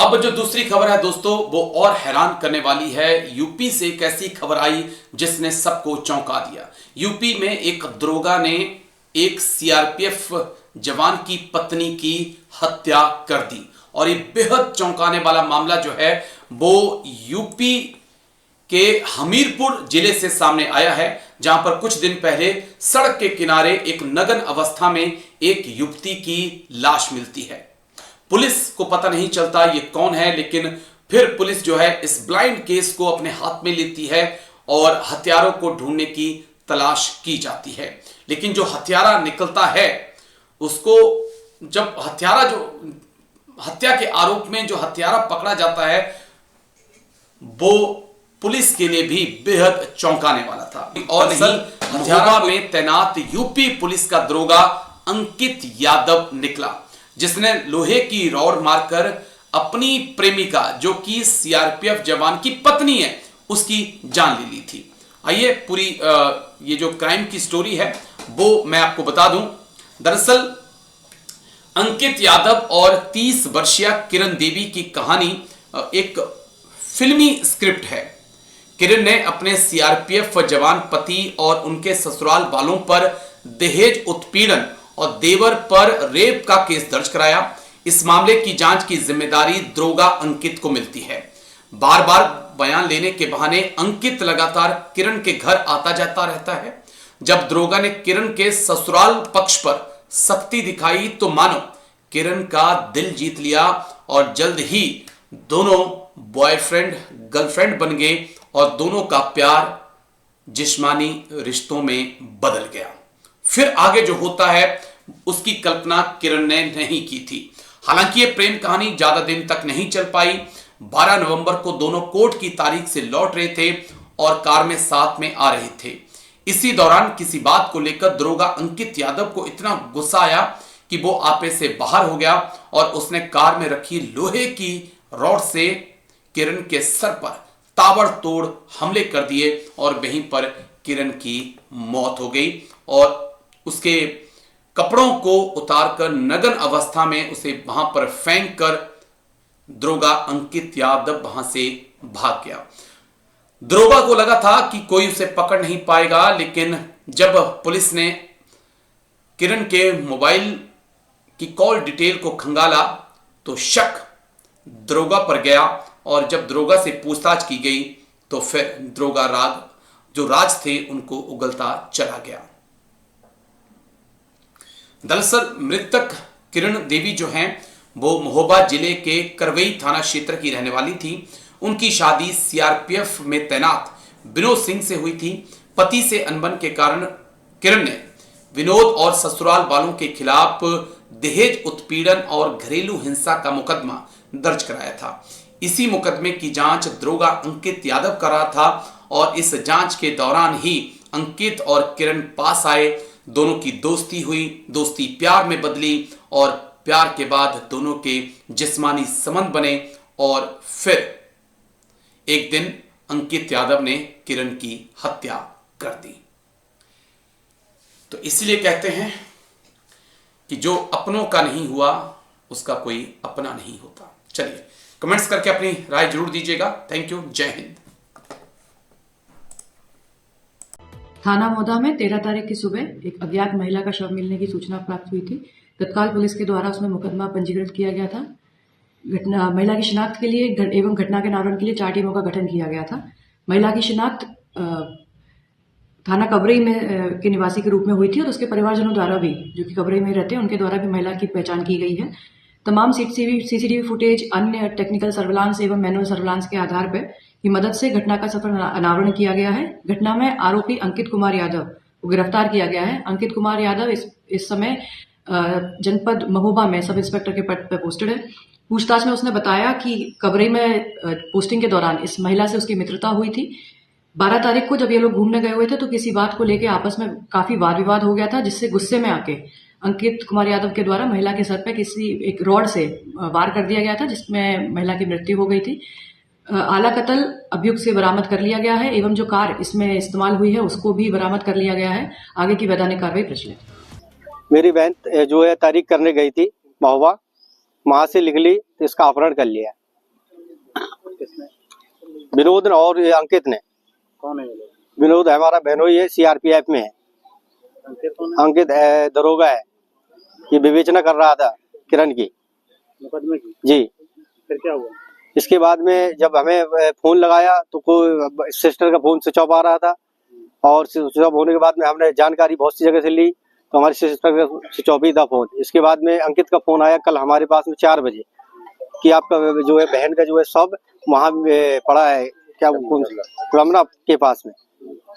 अब जो दूसरी खबर है दोस्तों, वो और हैरान करने वाली है। यूपी से एक ऐसी खबर आई जिसने सबको चौंका दिया। यूपी में एक दरोगा ने एक सीआरपीएफ जवान की पत्नी की हत्या कर दी और ये बेहद चौंकाने वाला मामला जो है वो यूपी के हमीरपुर जिले से सामने आया है, जहां पर कुछ दिन पहले सड़क के किनारे एक नग्न अवस्था में एक युवती की लाश मिलती है। पुलिस को पता नहीं चलता ये कौन है, लेकिन फिर पुलिस जो है इस ब्लाइंड केस को अपने हाथ में लेती है और हत्यारों को ढूंढने की तलाश की जाती है। लेकिन जो हत्यारा निकलता है उसको, जब हत्या के आरोप में जो हत्यारा पकड़ा जाता है वो पुलिस के लिए भी बेहद चौंकाने वाला था। और हत्यारा में तैनात यूपी पुलिस का दरोगा अंकित यादव निकला, जिसने लोहे की रॉड मारकर अपनी प्रेमिका, जो कि सीआरपीएफ जवान की पत्नी है, उसकी जान ले ली थी। आइए पूरी ये जो क्राइम की स्टोरी है वो मैं आपको बता दूं। दरअसल अंकित यादव और 30 वर्षीय किरण देवी की कहानी एक फिल्मी स्क्रिप्ट है। किरण ने अपने सीआरपीएफ जवान पति और उनके ससुराल वालों पर दहेज उत्पीड़न और देवर पर रेप का केस दर्ज कराया। इस मामले की जांच की जिम्मेदारी दरोगा अंकित को मिलती है। बार बार बयान लेने के बहाने अंकित लगातार किरण के घर आता जाता रहता है। जब दरोगा ने किरण के ससुराल पक्ष पर सख्ती दिखाई तो मानो किरण का दिल जीत लिया और जल्द ही दोनों बॉयफ्रेंड गर्लफ्रेंड बन गए और दोनों का प्यार जिस्मानी रिश्तों में बदल गया। फिर आगे जो होता है उसकी कल्पना किरण ने नहीं की थी। हालांकि ये प्रेम कहानी ज्यादा दिन तक नहीं चल पाई। 12 नवंबर को दोनों कोर्ट की तारीख से लौट रहे थे और कार में साथ में आ रहे थे। इसी दौरान किसी बात को लेकर दरोगा अंकित यादव को इतना गुस्सा आया कि वो आपे से बाहर हो गया और उसने कार में रखी लोहे की रॉड से किरण के सर पर ताबड़तोड़ हमले कर दिए और वहीं पर किरण की मौत हो गई और उसके कपड़ों को उतारकर नग्न अवस्था में उसे वहां पर फेंक कर दरोगा अंकित यादव वहां से भाग गया। दरोगा को लगा था कि कोई उसे पकड़ नहीं पाएगा, लेकिन जब पुलिस ने किरण के मोबाइल की कॉल डिटेल को खंगाला तो शक दरोगा पर गया और जब दरोगा से पूछताछ की गई तो फिर दरोगा राज थे उनको उगलता चला गया। दरअसल मृतक किरण देवी जो हैं वो महोबा जिले के करवई थाना क्षेत्र की रहने वाली थी। उनकी शादी सीआरपीएफ में तैनात विनोद सिंह से हुई थी। पति से अनबन के कारण किरण ने विनोद और ससुराल वालों के खिलाफ दहेज उत्पीड़न और घरेलू हिंसा का मुकदमा दर्ज कराया था। इसी मुकदमे की जांच दरोगा अंकित यादव कर रहा था और इस जांच के दौरान ही अंकित और किरण पास आए। दोनों की दोस्ती हुई, दोस्ती प्यार में बदली और प्यार के बाद दोनों के जिस्मानी संबंध बने और फिर एक दिन अंकित यादव ने किरण की हत्या कर दी। तो इसलिए कहते हैं कि जो अपनों का नहीं हुआ उसका कोई अपना नहीं होता। चलिए कमेंट्स करके अपनी राय जरूर दीजिएगा। Thank you. जय हिंद। थाना मोदा में 13 तारीख की सुबह एक अज्ञात महिला का शव मिलने की सूचना प्राप्त हुई थी। तत्काल पुलिस के द्वारा उसमें मुकदमा पंजीकृत किया गया था। महिला की शिनाख्त के लिए एवं घटना के निवारण के लिए 4 टीमों का गठन किया गया था। महिला की शिनाख्त थाना कबरई में के निवासी के रूप में हुई थी और उसके परिवारजनों द्वारा भी, जो कि कबरई में रहते हैं, उनके द्वारा भी महिला की पहचान की गई है। तमाम सीसीटीवी फुटेज, अन्य टेक्निकल सर्विलांस एवं मैनुअल सर्विलांस के आधार पर की मदद से घटना का सफल अनावरण किया गया है। घटना में आरोपी अंकित कुमार यादव को गिरफ्तार किया गया है। अंकित कुमार यादव इस समय जनपद महोबा में सब इंस्पेक्टर के पद पर पोस्टेड है। पूछताछ में उसने बताया कि कबरई में पोस्टिंग के दौरान इस महिला से उसकी मित्रता हुई थी। 12 तारीख को जब ये लोग घूमने गए हुए थे तो किसी बात को लेकर आपस में काफी वाद विवाद हो गया था, जिससे गुस्से में आके अंकित कुमार यादव के द्वारा महिला के सर पे किसी एक रॉड से वार कर दिया गया था, जिसमें महिला की मृत्यु हो गई थी। आला कत्ल अभियुक्त से बरामद कर लिया गया है एवं जो कार इसमें इस्तेमाल हुई है उसको भी बरामद कर लिया गया है। आगे की वैधानिक कार्रवाई प्रचलित। मेरी बहन जो है तारीख करने गई थी महोबा, वहां से निकली तो इसका अपहरण कर लिया। किसने? विनोद ने और ये अंकित ने। कौन है ये लोग? विनोद हमारा बहनोई है, सीआरपीएफ में है। अंकित कौन है? अंकित दरोगा है, ये विवेचना कर रहा था किरण की। मुकदमे की? जी। फिर क्या हुआ? इसके बाद में जब हमें फोन लगाया तो कोई सिस्टर का फोन स्विच ऑफ आ रहा था, और स्विच ऑफ होने के बाद में हमने जानकारी बहुत सी जगह से ली, तो हमारी सिस्टर का स्विच ऑफ ही था फोन। इसके बाद में अंकित का फोन आया कल हमारे पास में 4 बजे कि आपका जो है बहन का जो है सब वहाँ पड़ा है, क्या रमना के पास में।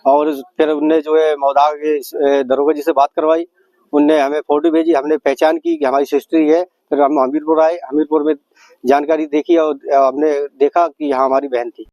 और फिर उनने जो है मौदा के दरोगा जी से बात करवाई, उनने हमें फोटो भेजी, हमने पहचान की कि हमारी सिस्टर ही है। फिर हम हमीरपुर आए, हमीरपुर में जानकारी देखी और हमने देखा कि हाँ हमारी बहन थी।